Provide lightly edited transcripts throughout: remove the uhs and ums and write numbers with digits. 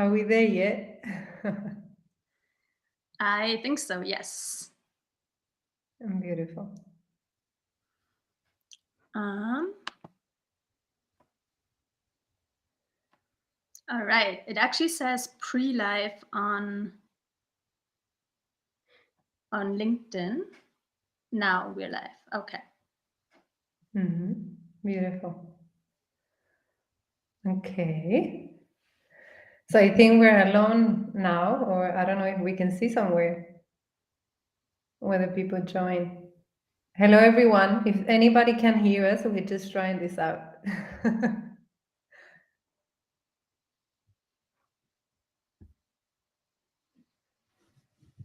Are we there yet? I think so, yes. Beautiful. All right. It actually says pre-live on LinkedIn. Now we're live. Okay. Beautiful. Okay. So I think we're alone now, or I don't know if we can see somewhere whether people join. Hello, everyone. If anybody can hear us, we're just trying this out.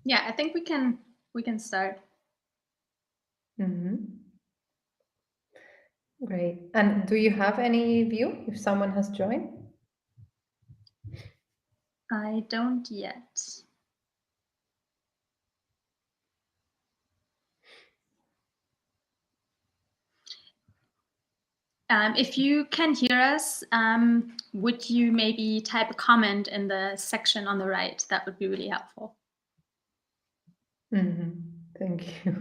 Yeah, I think we can start. Great. And do you have any view if someone has joined? I don't yet. If you can hear us, would you maybe type a comment in the section on the right? That would be really helpful. Thank you.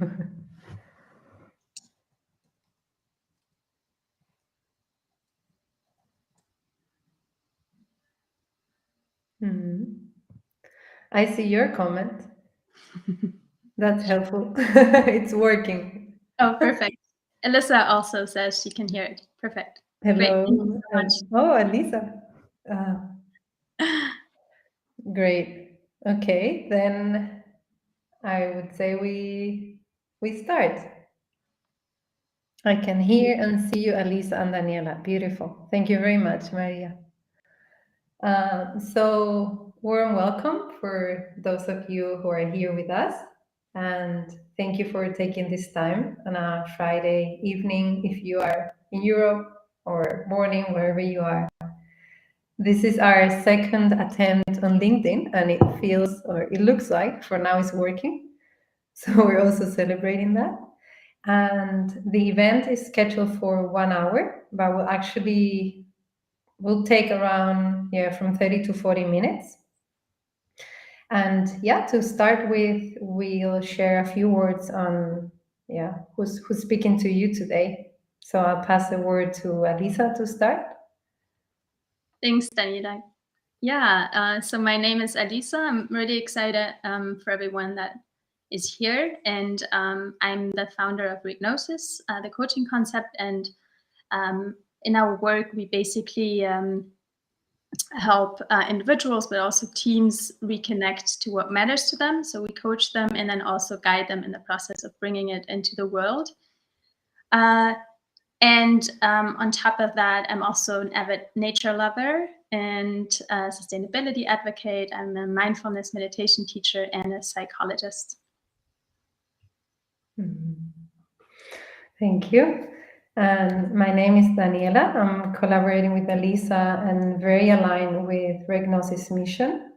I see your comment. That's helpful. It's working. Oh, perfect. Alyssa also says she can hear it. Perfect. Great. Hello. Thank you so much. Oh, Elisa. Great. Okay, then I would say we start. I can hear and see you, Elisa and Daniela. Beautiful. Thank you very much, Maria. So warm welcome for those of you who are here with us. And thank you for taking this time on a Friday evening if you are in Europe, or morning, wherever you are. This is our second attempt on LinkedIn, and it feels, or it looks like for now, it's working. So we're also celebrating that. And the event is scheduled for 1 hour, but will take around from 30 to 40 minutes. And to start with, we'll share a few words on who's speaking to you today. So I'll pass the word to Elisa to start. Thanks, Daniela. Yeah, so my name is Elisa. I'm really excited for everyone that is here. And I'm the founder of Re-gnosis, the coaching concept. And in our work, we basically help individuals, but also teams reconnect to what matters to them. So we coach them and then also guide them in the process of bringing it into the world. And on top of that, I'm also an avid nature lover and a sustainability advocate. I'm a mindfulness meditation teacher and a psychologist. Thank you. And my name is Daniela. I'm collaborating with Elisa and very aligned with Re-gnosis mission.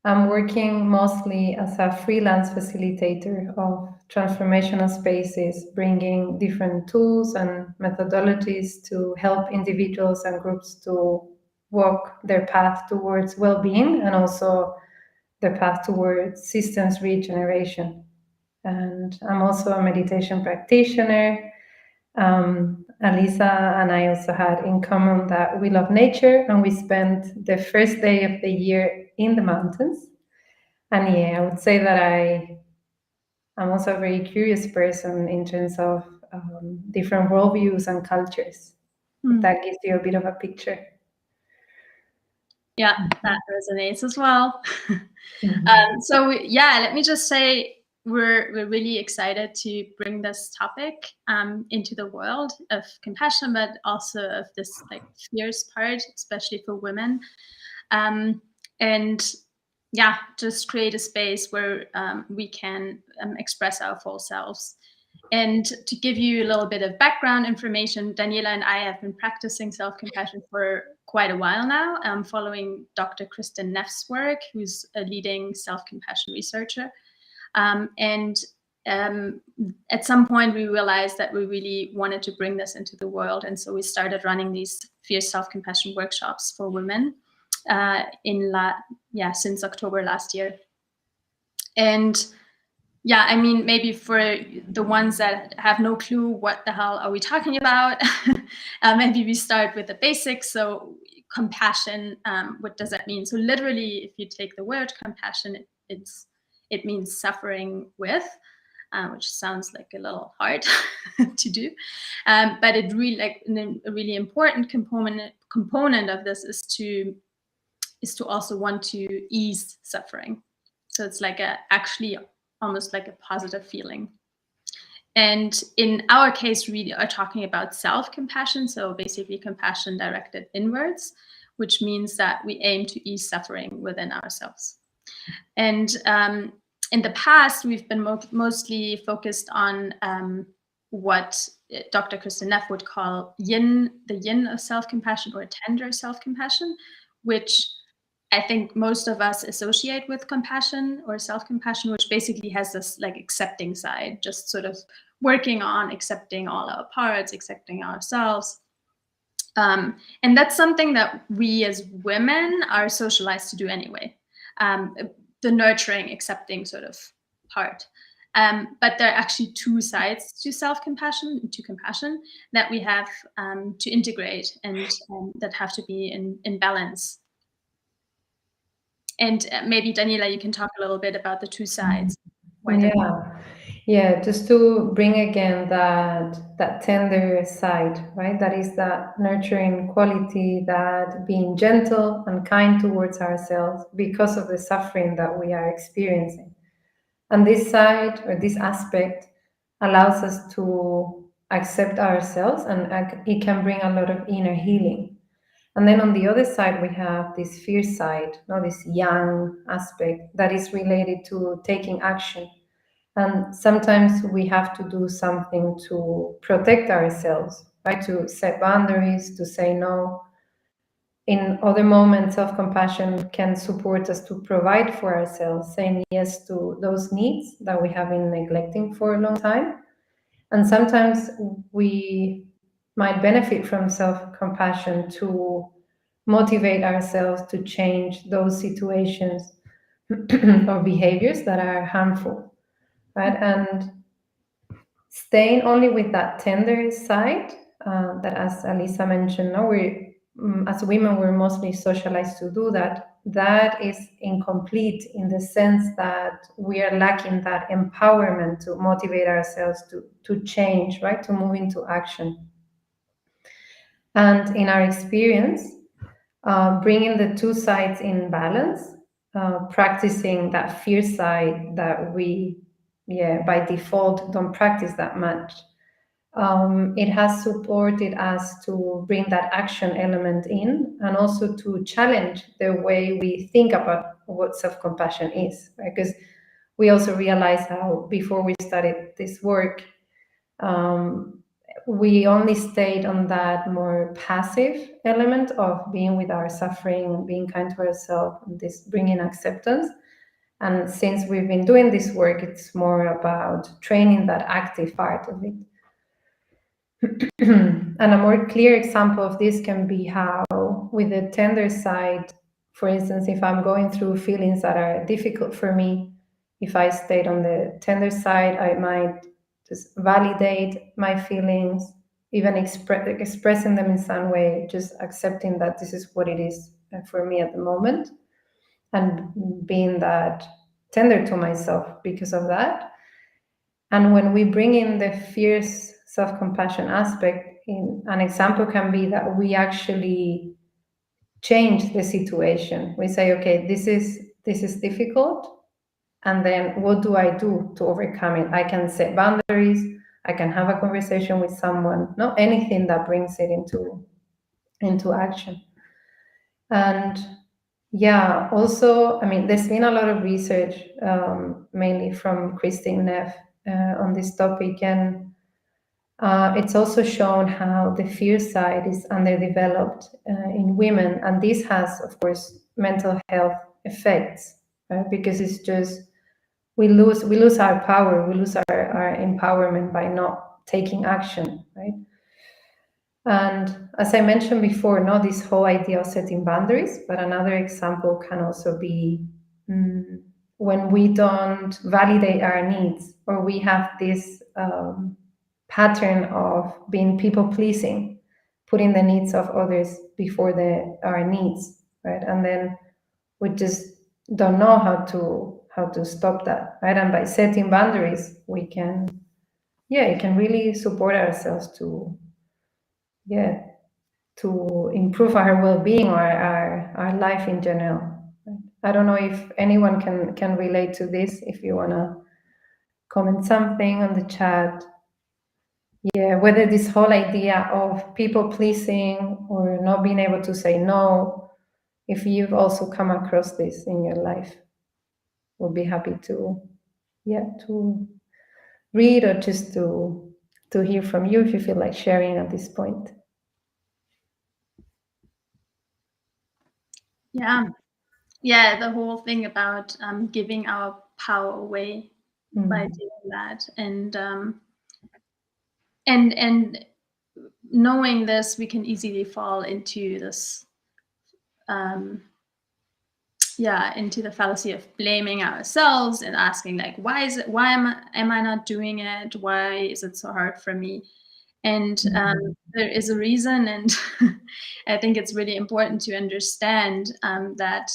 I'm working mostly as a freelance facilitator of transformational spaces, bringing different tools and methodologies to help individuals and groups to walk their path towards well-being and also their path towards systems regeneration. And I'm also a meditation practitioner. Alisa and I also had in common that we love nature, and we spent the first day of the year in the mountains. And I would say that I'm also a very curious person in terms of different worldviews and cultures. If that gives you a bit of a picture. Yeah, that resonates as well. So let me just say we're really excited to bring this topic into the world of compassion, but also of this like fierce part, especially for women. And just create a space where we can express our full selves. And to give you a little bit of background information, Daniela and I have been practicing self-compassion for quite a while now, following Dr. Kristen Neff's work, who's a leading self-compassion researcher. And at some point, we realized that we really wanted to bring this into the world. And so we started running these fierce self-compassion workshops for women. since October last year. And yeah, I mean, maybe for the ones that have no clue what the hell are we talking about, maybe we start with the basics. So compassion, what does that mean? So literally, if you take the word compassion, it means suffering with, which sounds like a little hard to do, but it really, like, a really important component of this is to also want to ease suffering. So it's like actually almost like a positive feeling. And in our case, we are talking about self-compassion. So basically compassion directed inwards, which means that we aim to ease suffering within ourselves. And in the past, we've been mostly focused on what Dr. Kristin Neff would call the yin of self-compassion, or tender self-compassion, which I think most of us associate with compassion or self-compassion, which basically has this like accepting side, just sort of working on accepting all our parts, accepting ourselves. And that's something that we as women are socialized to do anyway, the nurturing, accepting sort of part. But there are actually two sides to self-compassion, to compassion, that we have to integrate and that have to be in balance. And maybe Daniela, you can talk a little bit about the two sides. Yeah, just to bring again that tender side, right? That is that nurturing quality, that being gentle and kind towards ourselves because of the suffering that we are experiencing. And this side, or this aspect, allows us to accept ourselves, and it can bring a lot of inner healing. And then on the other side, we have this fierce side, this yang aspect that is related to taking action. And sometimes we have to do something to protect ourselves, right? To set boundaries, to say no. In other moments, self-compassion can support us to provide for ourselves, saying yes to those needs that we have been neglecting for a long time. And sometimes we might benefit from self-compassion to motivate ourselves to change those situations or behaviors that are harmful, right? And staying only with that tender side, that, as Alisa mentioned, as women, we're mostly socialized to do that. That is incomplete in the sense that we are lacking that empowerment to motivate ourselves to change, right? To move into action. And in our experience, bringing the two sides in balance, practicing that fierce side that we, by default don't practice that much. It has supported us to bring that action element in, and also to challenge the way we think about what self-compassion is, right? Because we also realize how before we started this work, we only stayed on that more passive element of being with our suffering, being kind to ourselves, and this bringing acceptance. And since we've been doing this work, it's more about training that active part of it. And a more clear example of this can be how, with the tender side, for instance, if I'm going through feelings that are difficult for me, if I stayed on the tender side, I might just validate my feelings, even expressing them in some way, just accepting that this is what it is for me at the moment, and being that tender to myself because of that. And when we bring in the fierce self-compassion aspect, an example can be that we actually change the situation. We say, okay, this is difficult, and then what do I do to overcome it? I can set boundaries, I can have a conversation with someone, not anything that brings it into action. And yeah, also, I mean, there's been a lot of research, mainly from Kristin Neff, on this topic, and it's also shown how the fear side is underdeveloped in women, and this has, of course, mental health effects, right? Because it's just we lose our power, we lose our empowerment by not taking action, right? And as I mentioned before, not this whole idea of setting boundaries, but another example can also be when we don't validate our needs, or we have this pattern of being people pleasing, putting the needs of others before our needs, right? And then we just don't know how to stop that, right? And by setting boundaries, we can, it can really support ourselves to, to improve our well-being or our life in general. I don't know if anyone can relate to this. If you want to comment something on the chat. Yeah, whether this whole idea of people pleasing or not being able to say no, if you've also come across this in your life, we'll be happy to read, or just to hear from you if you feel like sharing at this point. Yeah, the whole thing about giving our power away by doing that, and knowing this, we can easily fall into this into the fallacy of blaming ourselves and asking, like, why am I not doing it? Why is it so hard for me? And there is a reason, and I think it's really important to understand that,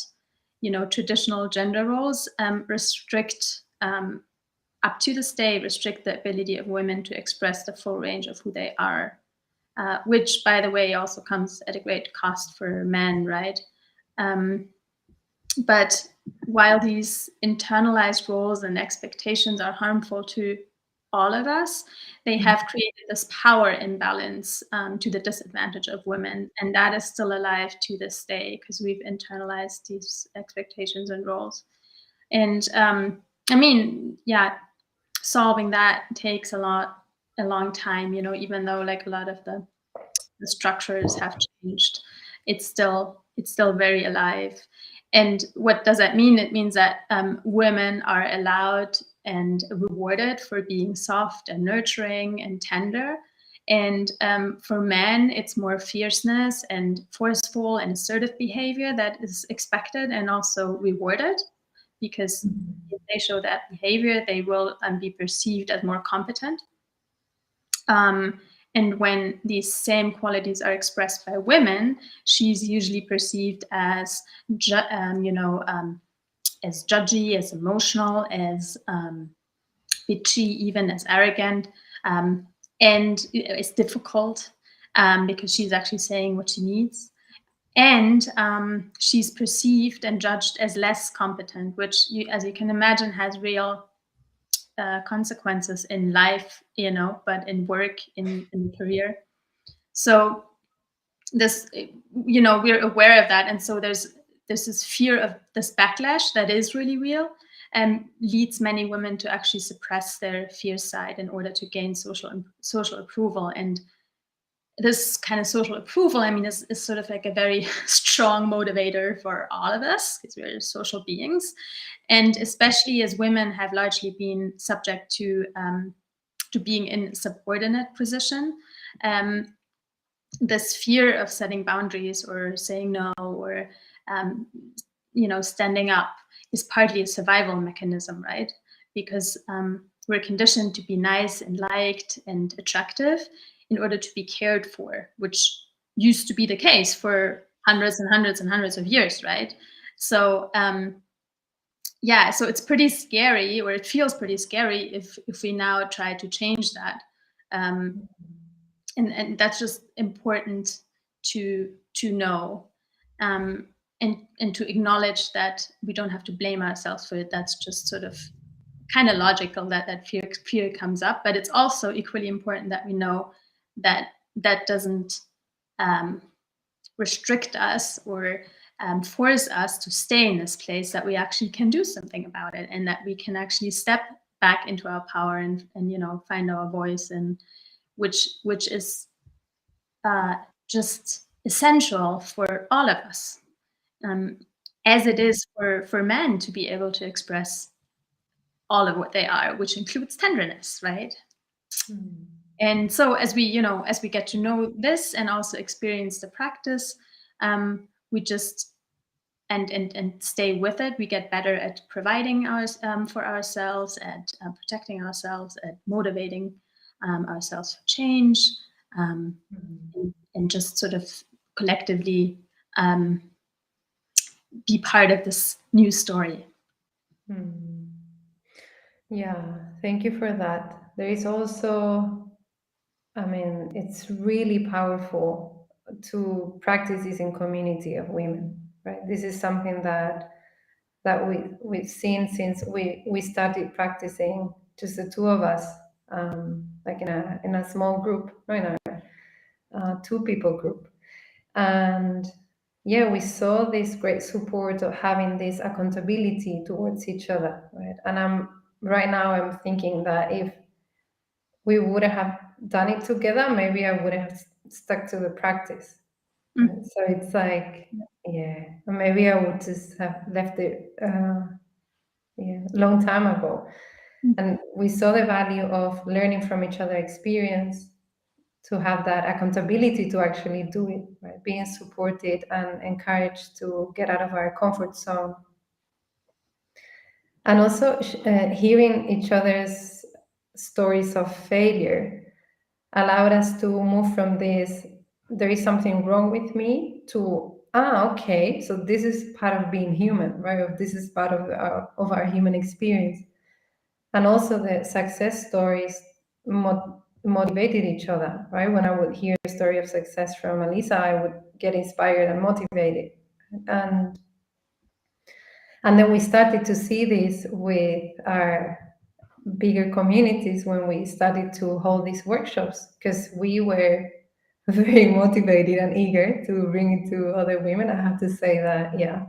traditional gender roles restrict, up to this day, restrict the ability of women to express the full range of who they are, which, by the way, also comes at a great cost for men, right? But while these internalized roles and expectations are harmful to all of us, they have created this power imbalance to the disadvantage of women. And that is still alive to this day because we've internalized these expectations and roles. And solving that takes a long time, even though like a lot of the structures have changed, it's still very alive. And what does that mean? It means that women are allowed and rewarded for being soft and nurturing and tender. And for men, it's more fierceness and forceful and assertive behavior that is expected and also rewarded, because if they show that behavior, they will be perceived as more competent. And when these same qualities are expressed by women, she's usually perceived as, as judgy, as emotional, as bitchy, even as arrogant, and it's difficult because she's actually saying what she needs. And she's perceived and judged as less competent, which, as you can imagine, has real consequences in life, but in work, in career. So this, we're aware of that. And so there's this fear of this backlash that is really real and leads many women to actually suppress their fear side in order to gain social approval. And this kind of social approval, is sort of like a very strong motivator for all of us, because we're social beings. And especially as women have largely been subject to being in a subordinate position, this fear of setting boundaries or saying no or, standing up is partly a survival mechanism, right? Because we're conditioned to be nice and liked and attractive in order to be cared for, which used to be the case for hundreds and hundreds and hundreds of years, right? So so it's pretty scary, or it feels pretty scary if we now try to change that. And that's just important to know, and to acknowledge that we don't have to blame ourselves for it. That's just sort of kind of logical that fear comes up, but it's also equally important that we know that that doesn't restrict us or force us to stay in this place, that we actually can do something about it, and that we can actually step back into our power and find our voice, and which is just essential for all of us, as it is for men to be able to express all of what they are, which includes tenderness, right? And so as we get to know this and also experience the practice, we just and stay with it, we get better at providing for ourselves, at protecting ourselves, at motivating ourselves for change, and just sort of collectively be part of this new story. Yeah, thank you for that. There is also, I mean, it's really powerful to practice this in community of women, right? This is something that we've seen since we started practicing, just the two of us, like in a small group, right? In a two people group, and yeah, we saw this great support of having this accountability towards each other, right? And right now I'm thinking that if we would have done it together, maybe I would have stuck to the practice. Right? So it's like, yeah, maybe I would just have left it long time ago. And we saw the value of learning from each other experience, to have that accountability to actually do it, right? Being supported and encouraged to get out of our comfort zone. And also hearing each other's stories of failure allowed us to move from this, there is something wrong with me, to, okay, so this is part of being human, right? Or this is part of our human experience. And also the success stories motivated each other, right? When I would hear a story of success from Elisa, I would get inspired and motivated. And then we started to see this with our bigger communities when we started to hold these workshops, because we were very motivated and eager to bring it to other women. I have to say that, yeah,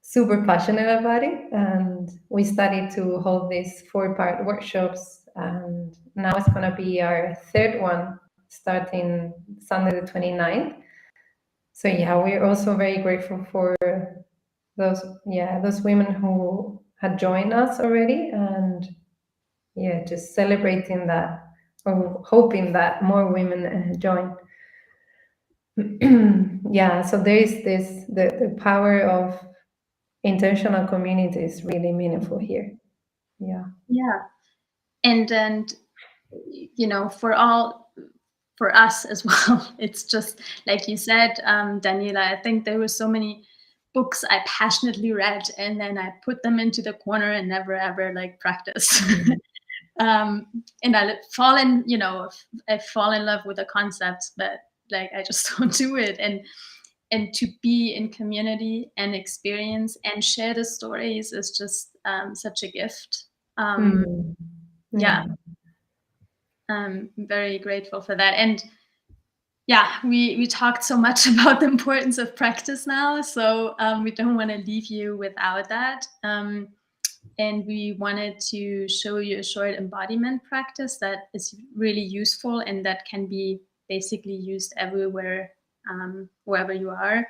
super passionate about it. And we started to hold these 4-part workshops, and now it's going to be our third one, starting Sunday the 29th. So yeah, we're also very grateful for those women who had joined us already, and yeah, just celebrating that, or hoping that more women join. Yeah, so there is this, the power of intentional community is really meaningful here. Yeah. And for us as well, it's just like you said, Daniela, I think there were so many books I passionately read, and then I put them into the corner and never ever like practice. And I fall in love with the concepts, but like I just don't do it. And to be in community and experience and share the stories is just such a gift. Yeah, I'm very grateful for that. And yeah, we talked so much about the importance of practice now, so we don't want to leave you without that. And we wanted to show you a short embodiment practice that is really useful and that can be basically used everywhere, wherever you are.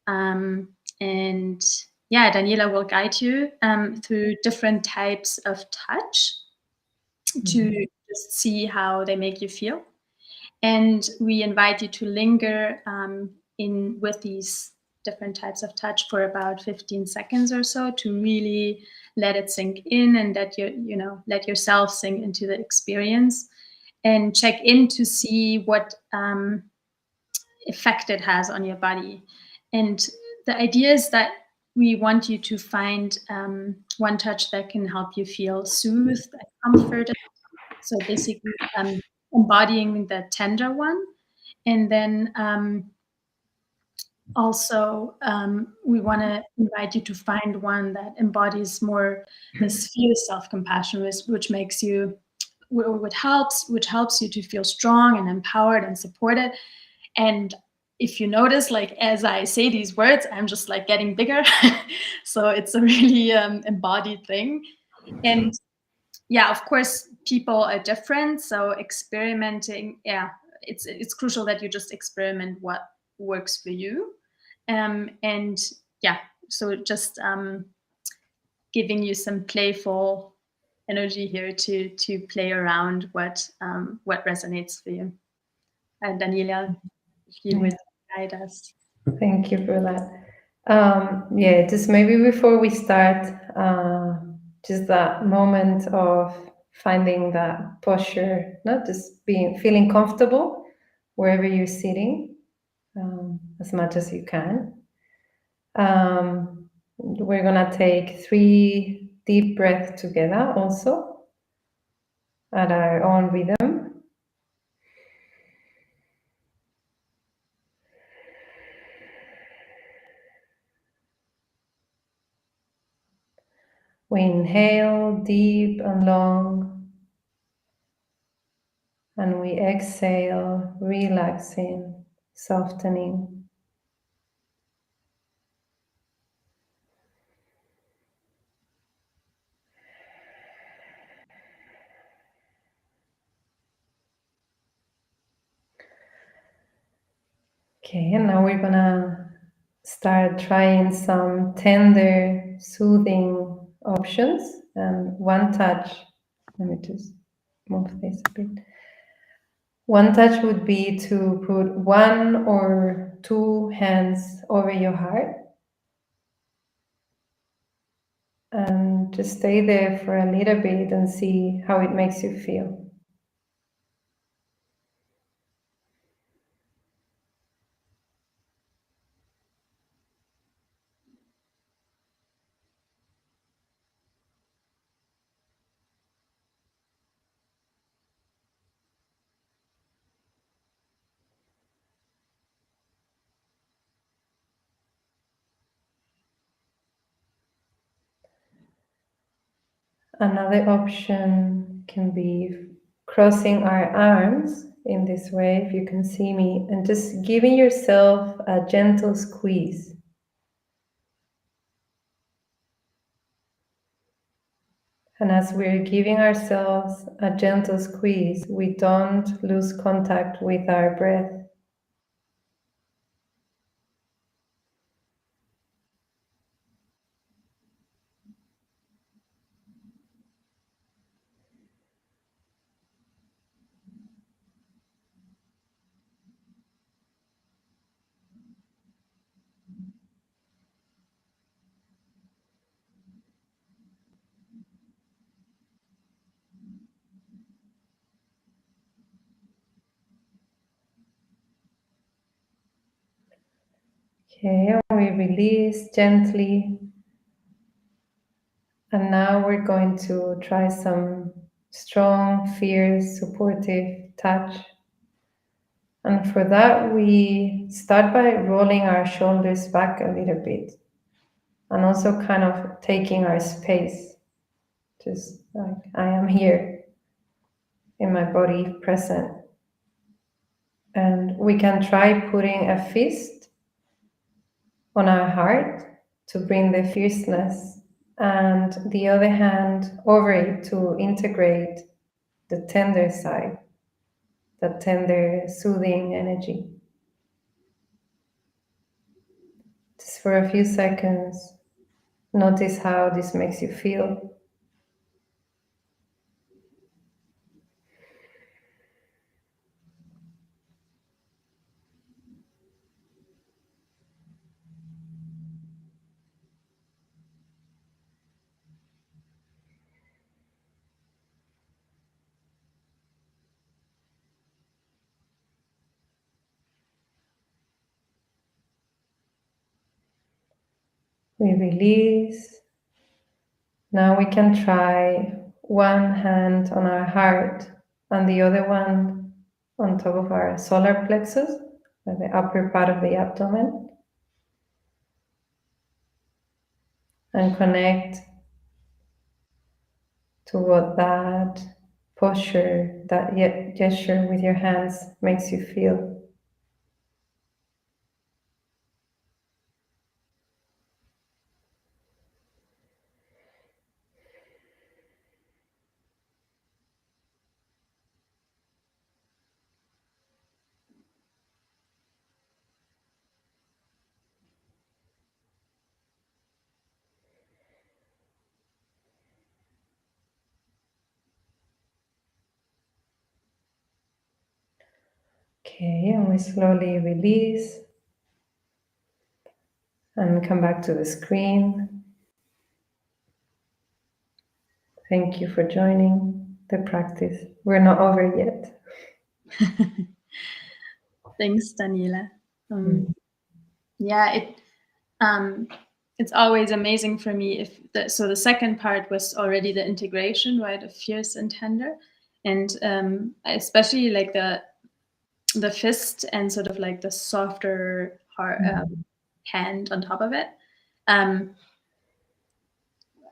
And yeah, Daniela will guide you through different types of touch to just see how they make you feel. And we invite you to linger in with these different types of touch for about 15 seconds or so, to really let it sink in, and that let yourself sink into the experience, and check in to see what effect it has on your body. And the idea is that we want you to find one touch that can help you feel soothed and comforted. So basically embodying the tender one. And then also we want to invite you to find one that embodies more this fierce self-compassion, which makes you, which helps you to feel strong and empowered and supported. And if you notice, like as I say these words, I'm just like getting bigger. So it's a really embodied thing. And yeah, of course, people are different. So experimenting, yeah, it's crucial that you just experiment what works for you. And yeah, so just giving you some playful energy here to play around what resonates for you. And Daniela, if you would guide us. Thank you for that. Yeah, just maybe before we start, just that moment of finding that posture, not just feeling comfortable wherever you're sitting, as much as you can. We're gonna take 3 deep breaths together also at our own rhythm. We inhale deep and long, and we exhale, relaxing, softening. Okay, and now we're gonna start trying some tender, soothing options. And one touch, let me just move this a bit. One touch would be to put 1 or 2 hands over your heart and just stay there for a little bit and see how it makes you feel. Another option can be crossing our arms in this way, if you can see me, and just giving yourself a gentle squeeze. And as we're giving ourselves a gentle squeeze, we don't lose contact with our breath. Okay, and we release gently. And now we're going to try some strong, fierce, supportive touch. And for that, we start by rolling our shoulders back a little bit and also kind of taking our space, just like I am here in my body, present. And we can try putting a fist on our heart to bring the fierceness, and the other hand over it to integrate the tender side, the tender, soothing energy. Just for a few seconds, notice how this makes you feel. We release. Now we can try one hand on our heart and the other one on top of our solar plexus, at the upper part of the abdomen, and connect to what that posture, that gesture with your hands makes you feel. Okay, and we slowly release and come back to the screen. Thank you for joining the practice. We're not over yet. Thanks, Daniela. Yeah, it's always amazing for me if so the second part was already the integration, right, of fierce and tender, and especially like the fist and sort of like the softer hand on top of it.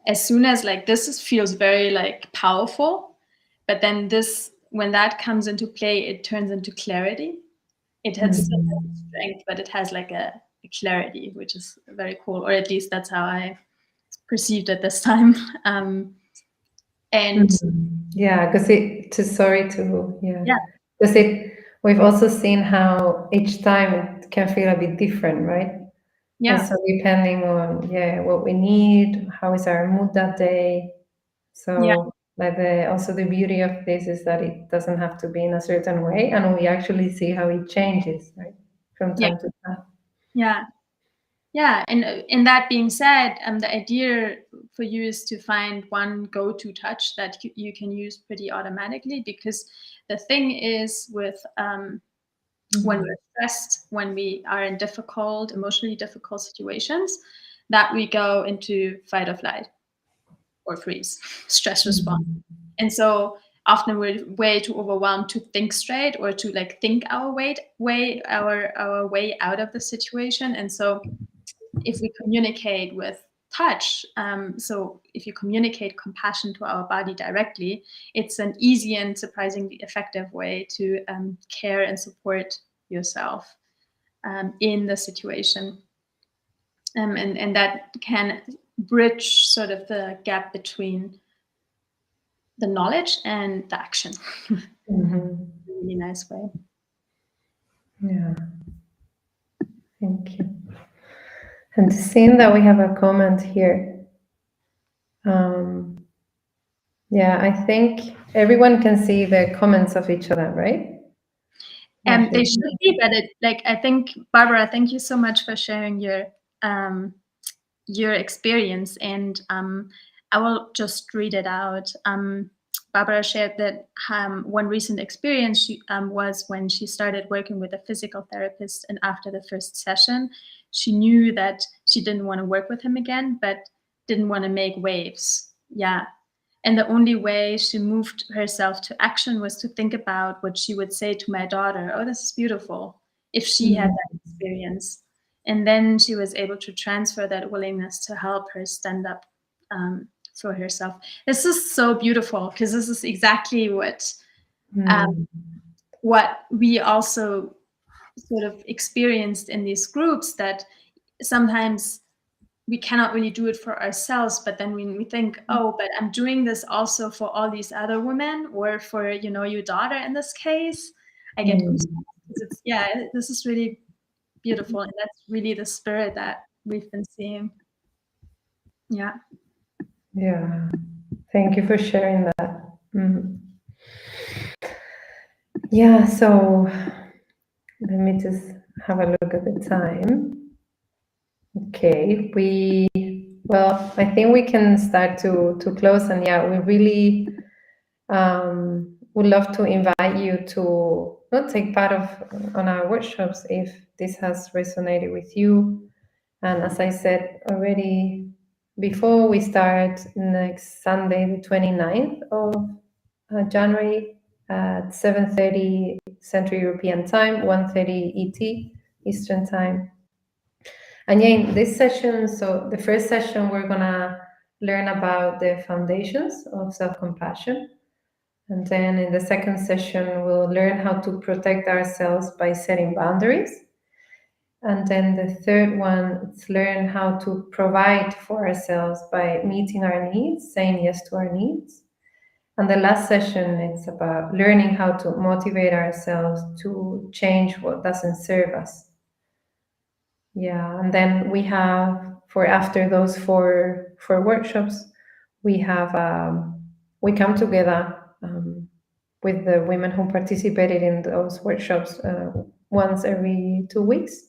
As soon as like feels very like powerful, but then when that comes into play, it turns into clarity. It has strength, but it has like a clarity, which is very cool, or at least that's how I perceived it this time. And yeah, because we've also seen how each time it can feel a bit different, right? yeah, Also depending on what we need, how is our mood that day. So like also the beauty of this is that it doesn't have to be in a certain way, and we actually see how it changes, right, from time to time. Yeah, and that being said, the idea for you is to find one go-to touch that you can use pretty automatically, because the thing is with when we're stressed, when we are in emotionally difficult situations, that we go into fight or flight or freeze, stress response. And so often we're way too overwhelmed to think straight or to like think our way out of the situation. And so if we communicate with touch, so if you communicate compassion to our body directly, it's an easy and surprisingly effective way to care and support yourself in the situation. And that can bridge sort of the gap between the knowledge and the action. Really nice way. Yeah. Thank you. And seeing that we have a comment here. I think everyone can see the comments of each other, right? And they should be, but I think, Barbara, thank you so much for sharing your experience, and I will just read it out. Barbara shared that one recent experience was when she started working with a physical therapist, and after the first session, she knew that she didn't want to work with him again, but didn't want to make waves. Yeah. And the only way she moved herself to action was to think about what she would say to my daughter. Oh, this is beautiful. If she had that experience. And then she was able to transfer that willingness to help her stand up for herself. This is so beautiful, because this is exactly what we also sort of experienced in these groups, that sometimes we cannot really do it for ourselves, but then when we think, oh, but I'm doing this also for all these other women, or for your daughter in this case, I get goosebumps. This is really beautiful, and that's really the spirit that we've been seeing. Yeah Thank you for sharing that. So let me just have a look at the time. Okay, I think we can start to close, and we really would love to invite you to not take part on our workshops if this has resonated with you. And as I said already before, we start next Sunday, the 29th of January at 7:30 Central European Time, 1:30 ET, Eastern Time. And in this session, so the first session, we're gonna learn about the foundations of self-compassion. And then in the second session, we'll learn how to protect ourselves by setting boundaries. And then the third one is learn how to provide for ourselves by meeting our needs, saying yes to our needs. And the last session, it's about learning how to motivate ourselves to change what doesn't serve us. And then we have, for after those four workshops, we have we come together with the women who participated in those workshops once every 2 weeks.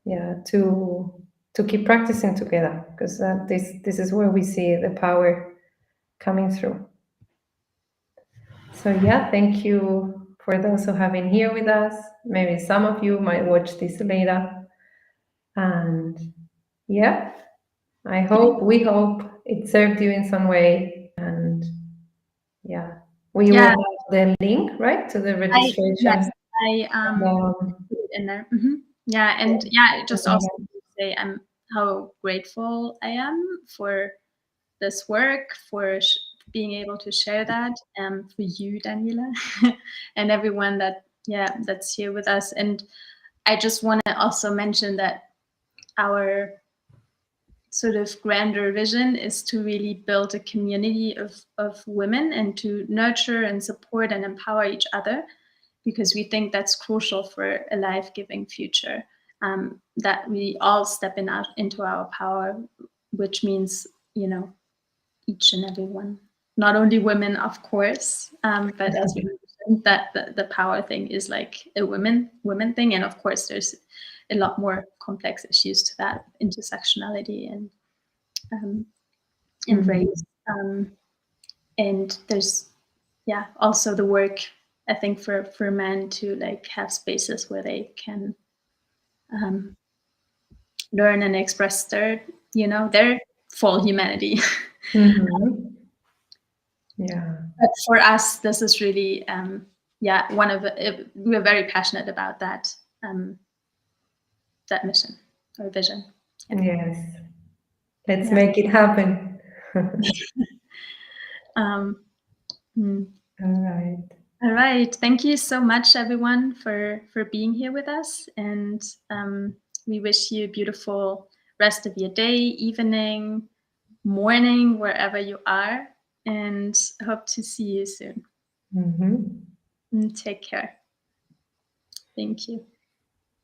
Yeah, to keep practicing together, because this is where we see the power coming through. So yeah, thank you for those who have been here with us. Maybe some of you might watch this later. And yeah, we hope it served you in some way. And yeah, we will have the link, right, to the registration. Yes, I put it in there. Yeah, and yeah, just also to say how grateful I am for this work, for being able to share that, for you, Daniela, and everyone that's here with us. And I just want to also mention that our sort of grander vision is to really build a community of women and to nurture and support and empower each other, because we think that's crucial for a life-giving future, that we all step into our power, which means, each and every one, not only women, of course, but as we mentioned, that the power thing is like a women thing. And of course, there's a lot more complex issues to that, intersectionality and race. And there's, also the work, I think, for men to like have spaces where they can learn and express their full humanity. Yeah. But for us, this is really, we're very passionate about that, that mission or vision. Yes. Let's make it happen. All right. All right. Thank you so much, everyone, for being here with us. And we wish you a beautiful rest of your day, evening, morning, wherever you are. And hope to see you soon. Take care. Thank you.